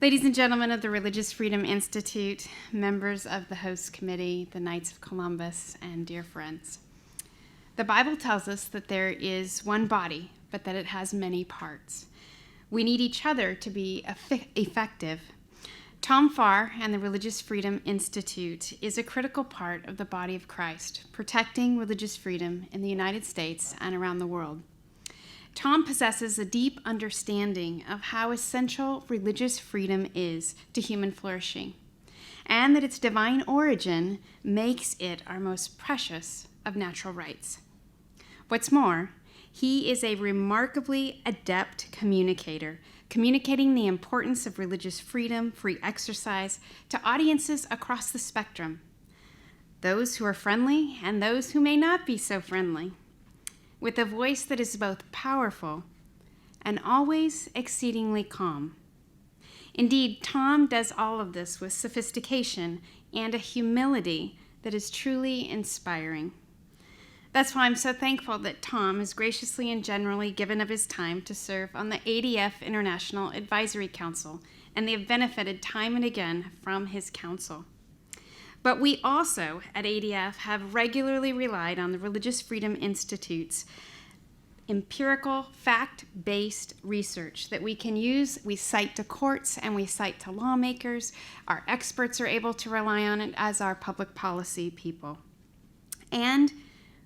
Ladies and gentlemen of the Religious Freedom Institute, members of the host committee, the Knights of Columbus, and dear friends, the Bible tells us that there is one body, but that it has many parts. We need each other to be effective. Tom Farr and the Religious Freedom Institute is a critical part of the body of Christ, protecting religious freedom in the United States and around the world. Tom possesses a deep understanding of how essential religious freedom is to human flourishing, and that its divine origin makes it our most precious of natural rights. What's more, he is a remarkably adept communicator, communicating the importance of religious freedom, free exercise, to audiences across the spectrum, those who are friendly and those who may not be so friendly, with a voice that is both powerful and always exceedingly calm. Indeed, Tom does all of this with sophistication and a humility that is truly inspiring. That's why I'm so thankful that Tom has graciously and generally given of his time to serve on the ADF International Advisory Council, and they have benefited time and again from his counsel. But we also at ADF have regularly relied on the Religious Freedom Institute's empirical, fact-based research that we can use. We cite to courts and we cite to lawmakers. Our experts are able to rely on it as our public policy people. And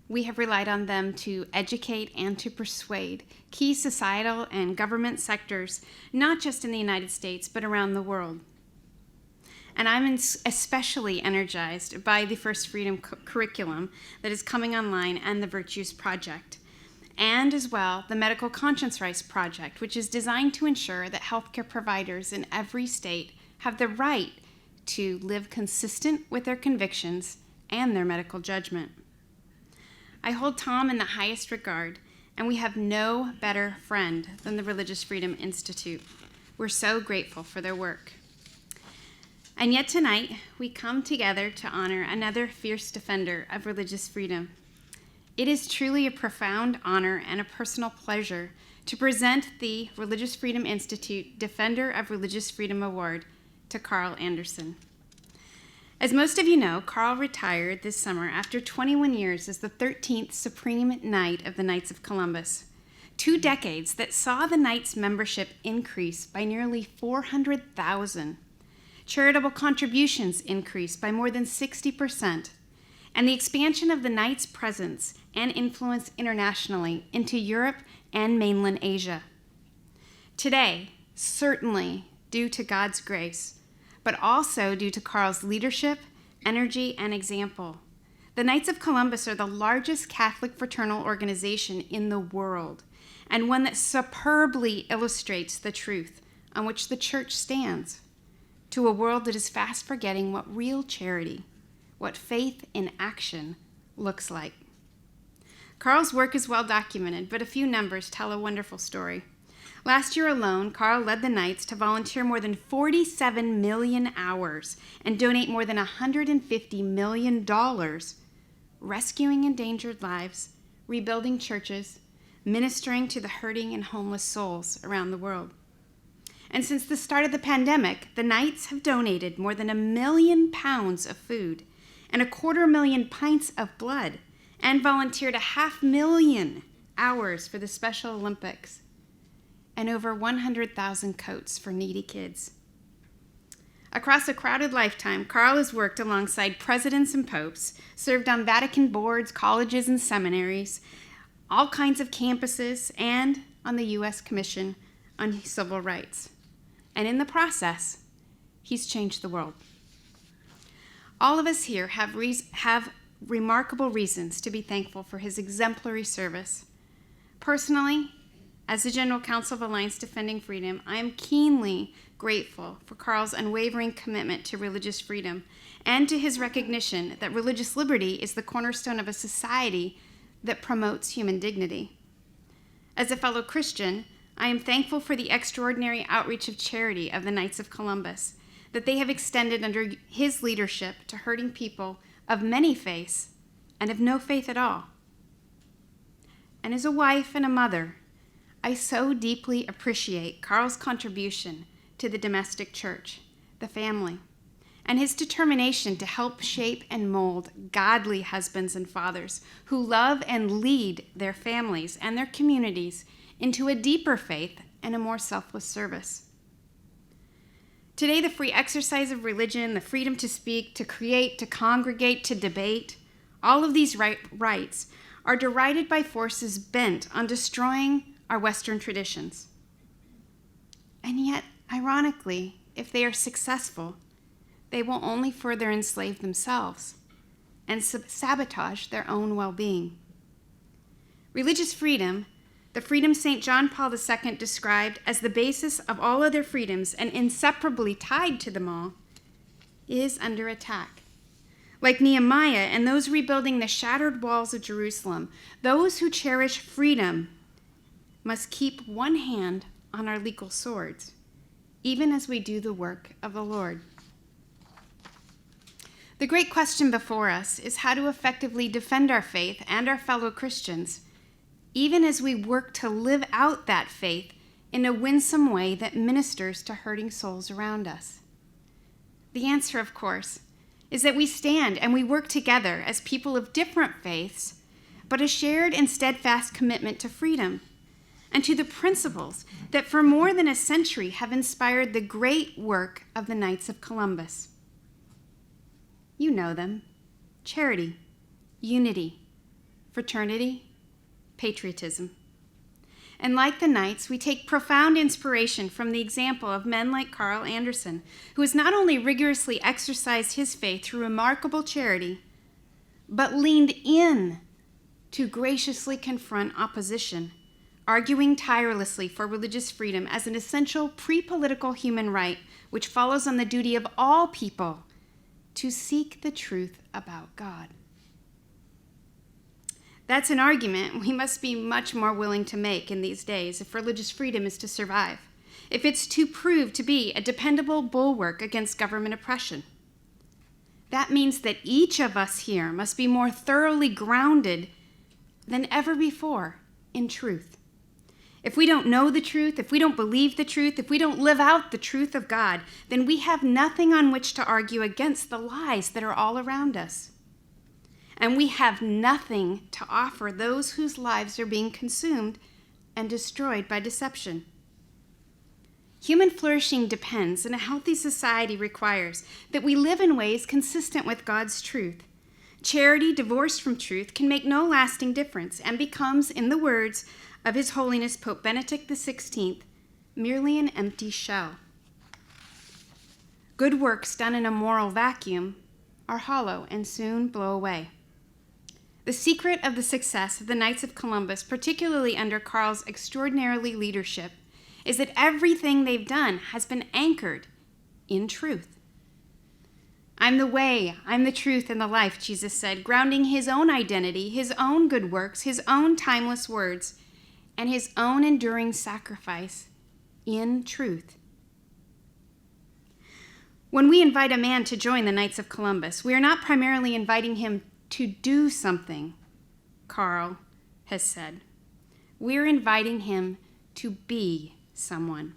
we have relied on them to educate and to persuade key societal and government sectors, not just in the United States, but around the world. And I'm especially energized by the First Freedom curriculum that is coming online and the Virtues Project, and as well the Medical Conscience Rights Project, which is designed to ensure that healthcare providers in every state have the right to live consistent with their convictions and their medical judgment. I hold Tom in the highest regard, and we have no better friend than the Religious Freedom Institute. We're so grateful for their work. And yet tonight, we come together to honor another fierce defender of religious freedom. It is truly a profound honor and a personal pleasure to present the Religious Freedom Institute Defender of Religious Freedom Award to Carl Anderson. As most of you know, Carl retired this summer after 21 years as the 13th Supreme Knight of the Knights of Columbus. 2 decades that saw the Knights' membership increase by nearly 400,000. Charitable contributions increased by more than 60%, and the expansion of the Knights' presence and influence internationally into Europe and mainland Asia. Today, certainly due to God's grace, but also due to Carl's leadership, energy, and example, the Knights of Columbus are the largest Catholic fraternal organization in the world, and one that superbly illustrates the truth on which the Church stands to a world that is fast forgetting what real charity, what faith in action looks like. Carl's work is well documented, but a few numbers tell a wonderful story. Last year alone, Carl led the Knights to volunteer more than 47 million hours and donate more than $150 million, rescuing endangered lives, rebuilding churches, ministering to the hurting and homeless souls around the world. And since the start of the pandemic, the Knights have donated more than 1 million pounds of food and 250,000 pints of blood, and volunteered 500,000 hours for the Special Olympics and over 100,000 coats for needy kids. Across a crowded lifetime, Carl has worked alongside presidents and popes, served on Vatican boards, colleges, and seminaries, all kinds of campuses, and on the U.S. Commission on Civil Rights. And in the process, he's changed the world. All of us here have remarkable reasons to be thankful for his exemplary service. Personally, as the General Counsel of Alliance Defending Freedom, I am keenly grateful for Carl's unwavering commitment to religious freedom and to his recognition that religious liberty is the cornerstone of a society that promotes human dignity. As a fellow Christian, I am thankful for the extraordinary outreach of charity of the Knights of Columbus that they have extended under his leadership to hurting people of many faiths and of no faith at all. And as a wife and a mother, I so deeply appreciate Carl's contribution to the domestic church, the family, and his determination to help shape and mold godly husbands and fathers who love and lead their families and their communities into a deeper faith and a more selfless service. Today, the free exercise of religion, the freedom to speak, to create, to congregate, to debate, all of these rights are derided by forces bent on destroying our Western traditions. And yet, ironically, if they are successful, they will only further enslave themselves and sabotage their own well-being. Religious freedom, the freedom St. John Paul II described as the basis of all other freedoms and inseparably tied to them all, is under attack. Like Nehemiah and those rebuilding the shattered walls of Jerusalem, those who cherish freedom must keep one hand on our legal swords, even as we do the work of the Lord. The great question before us is how to effectively defend our faith and our fellow Christians, even as we work to live out that faith in a winsome way that ministers to hurting souls around us. The answer, of course, is that we stand and we work together as people of different faiths, but a shared and steadfast commitment to freedom and to the principles that for more than a century have inspired the great work of the Knights of Columbus. You know them: charity, unity, fraternity, patriotism. And like the Knights, we take profound inspiration from the example of men like Carl Anderson, who has not only rigorously exercised his faith through remarkable charity, but leaned in to graciously confront opposition, arguing tirelessly for religious freedom as an essential pre-political human right, which follows on the duty of all people to seek the truth about God. That's an argument we must be much more willing to make in these days if religious freedom is to survive, if it's to prove to be a dependable bulwark against government oppression. That means that each of us here must be more thoroughly grounded than ever before in truth. If we don't know the truth, if we don't believe the truth, if we don't live out the truth of God, then we have nothing on which to argue against the lies that are all around us. And we have nothing to offer those whose lives are being consumed and destroyed by deception. Human flourishing depends, and a healthy society requires, that we live in ways consistent with God's truth. Charity divorced from truth can make no lasting difference and becomes, in the words of His Holiness Pope Benedict XVI, merely an empty shell. Good works done in a moral vacuum are hollow and soon blow away. The secret of the success of the Knights of Columbus, particularly under Carl's extraordinary leadership, is that everything they've done has been anchored in truth. I'm the way, I'm the truth, and the life, Jesus said, grounding his own identity, his own good works, his own timeless words, and his own enduring sacrifice in truth. When we invite a man to join the Knights of Columbus, we are not primarily inviting him to do something, Carl has said. We're inviting him to be someone.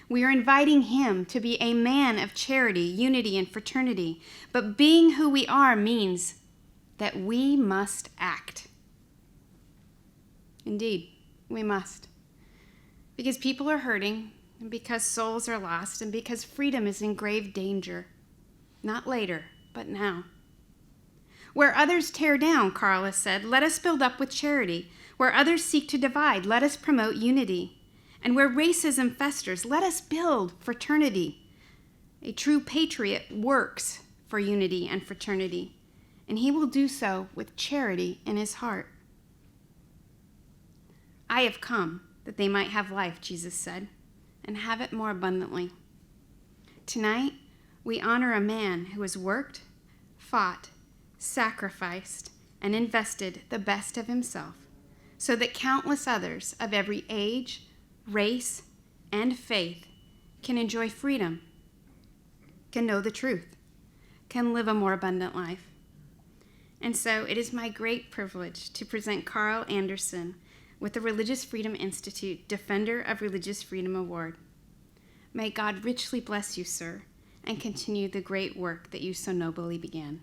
We are inviting him to be a man of charity, unity, and fraternity. But being who we are means that we must act. Indeed, we must. Because people are hurting, and because souls are lost, and because freedom is in grave danger. Not later, but now. Where others tear down, Carl has said, let us build up with charity. Where others seek to divide, let us promote unity. And where racism festers, let us build fraternity. A true patriot works for unity and fraternity, and he will do so with charity in his heart. I have come that they might have life, Jesus said, and have it more abundantly. Tonight, we honor a man who has worked, fought, sacrificed, and invested the best of himself, so that countless others of every age, race, and faith can enjoy freedom, can know the truth, can live a more abundant life. And so it is my great privilege to present Carl Anderson with the Religious Freedom Institute Defender of Religious Freedom Award. May God richly bless you, sir, and continue the great work that you so nobly began.